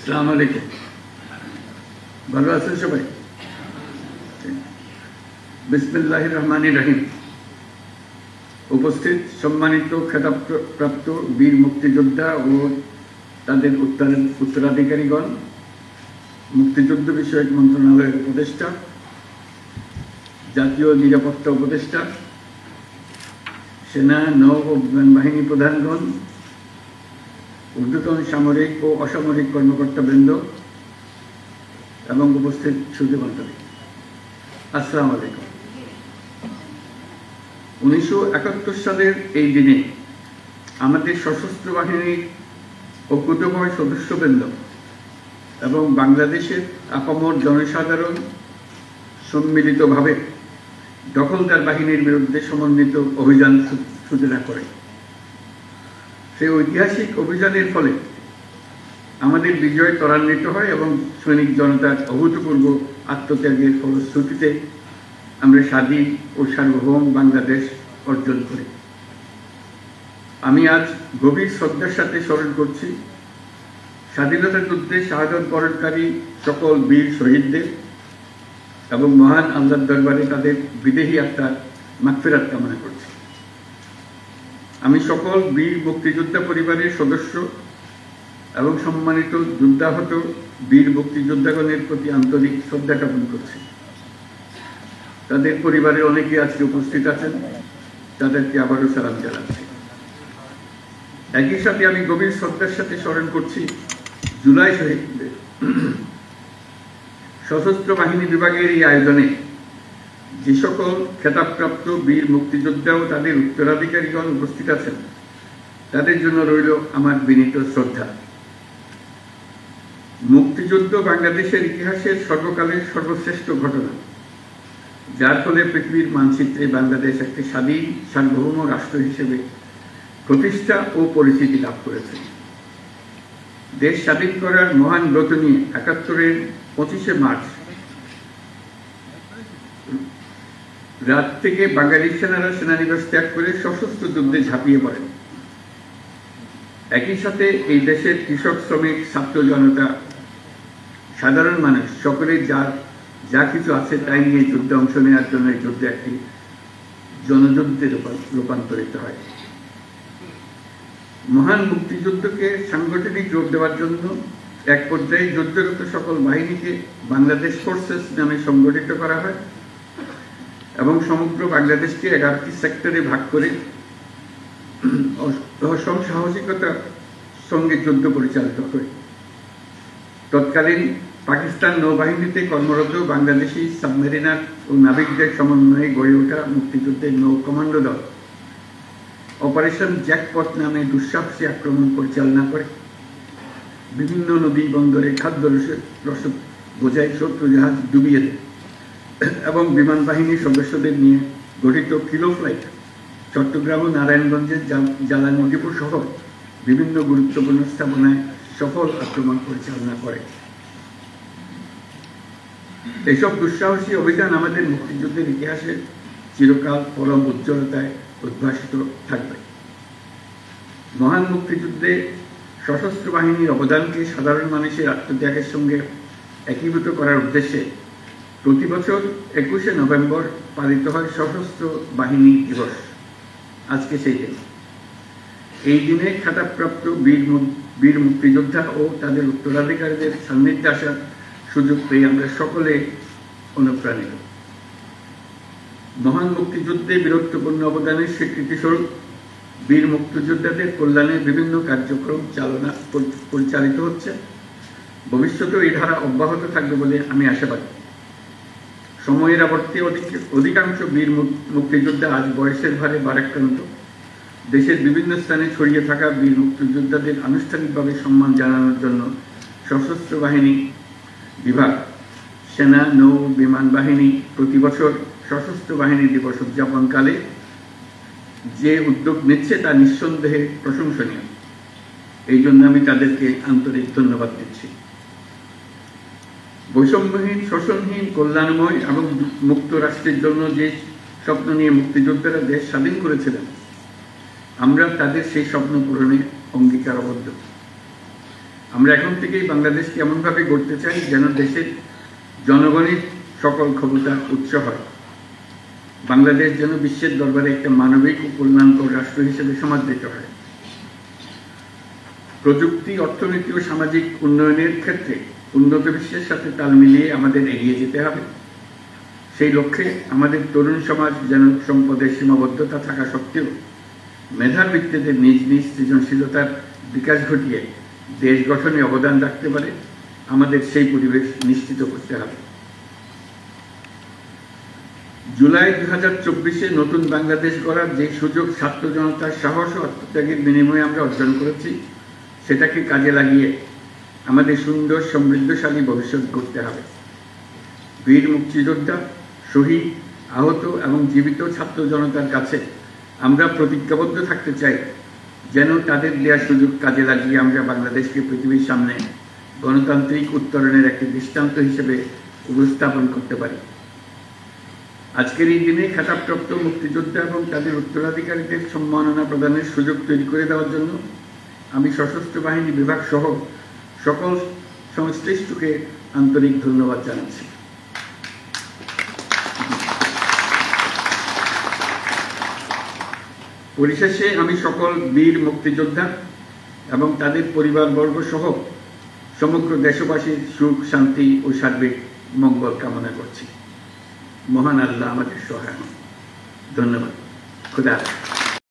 আসসালামু আলাইকুম। ভালো আছেন সবাই? বিসমিল্লাহির রহমানির রহিম। উপস্থিত সম্মানিত খেতাবপ্রাপ্ত বীর মুক্তিযোদ্ধা ও তাদের উত্তরাধিকারীগণ, মুক্তিযুদ্ধ বিষয়ক মন্ত্রণালয়ের উপদেষ্টা, জাতীয় নিরাপত্তা উপদেষ্টা, সেনা, নৌ ও বিমান বাহিনী প্রধানগণ, ঊর্ধ্বতন সামরিক ও অসামরিক কর্মকর্তাবৃন্দ এবং উপস্থিত শ্রোতামণ্ডলী, আসসালামু আলাইকুম। 1971 সালের এই দিনে আমাদের সশস্ত্র বাহিনীর অকুতোভয় সদস্যবৃন্দ এবং বাংলাদেশের আপামর জনসাধারণ সম্মিলিতভাবে দখলদার বাহিনীর বিরুদ্ধে সমন্বিত অভিযান সূচনা করে। সেই ঐতিহাসিক অভিযানের ফলে আমাদের বিজয় ত্বরান্বিত হয় এবং সৈনিক জনতার অভূতপূর্ব আত্মত্যাগের ফলশ্রুতিতে আমরা স্বাধীন ও সার্বভৌম বাংলাদেশ অর্জন করি। আমি আজ গভীর শ্রদ্ধার সাথে স্মরণ করছি স্বাধীনতা যুদ্ধে শাহাদত বরণকারী সকল বীর শহীদদের এবং মহান আল্লাহর দরবারে তাদের বিদেহী আত্মার মাগফিরাত কামনা করছি। আমি সকল বীর মুক্তিযোদ্ধা পরিবারের সদস্য এবং সম্মানিত যুদ্ধাহত বীর মুক্তিযোদ্ধাগণের প্রতি আন্তরিক শ্রদ্ধা জ্ঞাপন করছি। তাদের পরিবারে অনেকে আজকে উপস্থিত আছেন, তাদেরকে আবারও সালাম জানাচ্ছি। একই সাথে আমি গভীর শ্রদ্ধার সাথে স্মরণ করছি জুলাই শহীদদের। সশস্ত্র বাহিনী বিভাগের এই আয়োজনে যে সকল খেতাবপ্রাপ্ত বীর মুক্তিযোদ্ধা ও তাদের উত্তরাধিকারীগণ উপস্থিত আছেন, তাদের জন্য রইল আমার বিনীত শ্রদ্ধা। মুক্তিযুদ্ধ বাংলাদেশের ইতিহাসের সর্বকালের সর্বশ্রেষ্ঠ ঘটনা, যার ফলে পৃথিবীর মানচিত্রে বাংলাদেশ একটি স্বাধীন সার্বভৌম রাষ্ট্র হিসেবে প্রতিষ্ঠা ও পরিচিতি লাভ করেছে। দেশ স্বাধীন করার মহান ব্রত নিয়ে 71-এর 25শে মার্চ রাত থেকে বাঙালি সেনারা সেনানিবাস ত্যাগ করে সশস্ত্র যুদ্ধে ঝাঁপিয়ে পড়েন। একই সাথে এই দেশের কৃষক, শ্রমিক, ছাত্র জনতা, সাধারণ মানুষ সকলেই যা কিছু আছে তাই নিয়ে যুদ্ধে অংশ নেওয়ার জন্য এই যুদ্ধে একটি জনযুদ্ধে রূপান্তরিত হয়। মহান মুক্তিযুদ্ধকে সাংগঠনিক রূপ দেওয়ার জন্য এক পর্যায়ে যুদ্ধরত সকল বাহিনীকে বাংলাদেশ ফোর্সেস নামে সংগঠিত করা হয় এবং সমগ্র বাংলাদেশকে 11টি সেক্টরে ভাগ করে অসম সাহসিকতার সঙ্গে যুদ্ধ পরিচালিত হয়। তৎকালীন পাকিস্তান নৌবাহিনীতে কর্মরত বাংলাদেশি সাবমেরিনার ও নাবিকদের সমন্বয়ে গড়ে ওঠা মুক্তিযুদ্ধের নৌ কমান্ডো দল অপারেশন জ্যাকপট নামে দুঃসাহসী আক্রমণ পরিচালনা করে বিভিন্ন নদী বন্দরে খাদ্য রসদ বোঝাই শত্রু জাহাজ ডুবিয়ে দেয় এবং বিমান বাহিনীর সদস্যদের নিয়ে গঠিত কিলো ফ্লাইট চট্টগ্রাম ও নারায়ণগঞ্জের জ্বালানি ডিপো সহ বিভিন্ন গুরুত্বপূর্ণ স্থাপনায় সফল আক্রমণ পরিচালনা করে। এইসব দুঃসাহসী অভিযান আমাদের মুক্তিযুদ্ধের ইতিহাসে চিরকাল পরম উজ্জ্বলতায় উদ্ভাসিত থাকবে। মহান মুক্তিযুদ্ধে সশস্ত্র বাহিনীর অবদানকে সাধারণ মানুষের আত্মত্যাগের সঙ্গে একীভূত করার উদ্দেশ্যে প্রতি বছর 21শে নভেম্বর পালিত হয় সশস্ত্র বাহিনী দিবস। আজকে সেই দিন। এই দিনে খেতাবপ্রাপ্ত বীর মুক্তিযোদ্ধা ও তাদের উত্তরাধিকারীদের সান্নিধ্যে আসার সুযোগ পেয়ে আমরা সকলে অনুপ্রাণিত। মহান মুক্তিযুদ্ধে বীরত্বপূর্ণ অবদানের স্বীকৃতিস্বরূপ বীর মুক্তিযোদ্ধাদের কল্যাণে বিভিন্ন কার্যক্রম পরিচালিত হচ্ছে। ভবিষ্যতেও এই ধারা অব্যাহত থাকবে বলে আমি আশাবাদী। সময়ের আবর্তে অধিকাংশ বীর মুক্তিযোদ্ধা আজ বয়সের ভারে ভারাক্রান্ত। দেশের বিভিন্ন স্থানে ছড়িয়ে থাকা বীর মুক্তিযোদ্ধাদের আনুষ্ঠানিকভাবে সম্মান জানানোর জন্য সশস্ত্র বাহিনী বিভাগ, সেনা, নৌ, বিমান বাহিনী প্রতি বছর সশস্ত্র বাহিনী দিবস উদযাপনকালে যে উদ্যোগ নিচ্ছে তা নিঃসন্দেহে প্রশংসনীয়। এই জন্য আমি তাদেরকে আন্তরিক ধন্যবাদ দিচ্ছি। বৈষম্যহীন, শোষণহীন, কল্যাণময় এবং মুক্ত রাষ্ট্রের জন্য যে স্বপ্ন নিয়ে মুক্তিযোদ্ধারা দেশ স্বাধীন করেছিলেন, আমরা তাদের সেই স্বপ্ন পূরণে অঙ্গীকারবদ্ধ। আমরা এখন থেকেই বাংলাদেশকে এমনভাবে গড়তে চাই যেন দেশের জনগণের সকল ক্ষমতার উৎস হয়। বাংলাদেশ যেন বিশ্বের দরবারে একটা মানবিক ও কল্যাণকর রাষ্ট্র হিসেবে সমাদৃত হয়। প্রযুক্তি, অর্থনীতি ও সামাজিক উন্নয়নের ক্ষেত্রে উন্নত বিশ্বের সাথে তাল মিলিয়ে আমাদের এগিয়ে যেতে হবে। সেই লক্ষ্যে আমাদের তরুণ সমাজ যেন সম্পদের সীমাবদ্ধতা থাকা সত্ত্বেও মেধার ভিত্তিতে নিজ নিজ সৃজনশীলতার বিকাশ ঘটিয়ে দেশ গঠনে অবদান রাখতে পারে, আমাদের সেই পরিবেশ নিশ্চিত করতে হবে। জুলাই 2024-এ নতুন বাংলাদেশ গড়ার যে সুযোগ ছাত্র জনতার সাহস ও আত্মত্যাগের বিনিময়ে আমরা অর্জন করেছি, সেটাকে কাজে লাগিয়ে আমাদের সুন্দর সমৃদ্ধশালী ভবিষ্যৎ গড়তে হবে। বীর মুক্তিযোদ্ধা, শহীদ, আহত এবং জীবিত ছাত্র জনতার কাছে আমরা প্রতিজ্ঞাবদ্ধ থাকতে চাই যেন তাদের দেওয়া সুযোগ কাজে লাগিয়ে আমরা বাংলাদেশকে পৃথিবীর সামনে গণতান্ত্রিক উত্তরণের একটি দৃষ্টান্ত হিসেবে উপস্থাপন করতে পারি। আজকের এই দিনে খেতাবপ্রাপ্ত মুক্তিযোদ্ধা এবং তাদের উত্তরাধিকারীদের সম্মাননা প্রদানের সুযোগ তৈরি করে দেওয়ার জন্য আমি সশস্ত্র বাহিনী বিভাগ সহ সকল সংশ্লিষ্টকে আন্তরিক ধন্যবাদ জানাচ্ছি। পরিশেষে আমি সকল বীর মুক্তিযোদ্ধা এবং তাদের পরিবারবর্গ সহ সমগ্র দেশবাসীর সুখ, শান্তি ও সার্বিক মঙ্গল কামনা করছি। মহান আল্লাহ আমাদের সহায় হন। ধন্যবাদ। খুদা হাফেজ।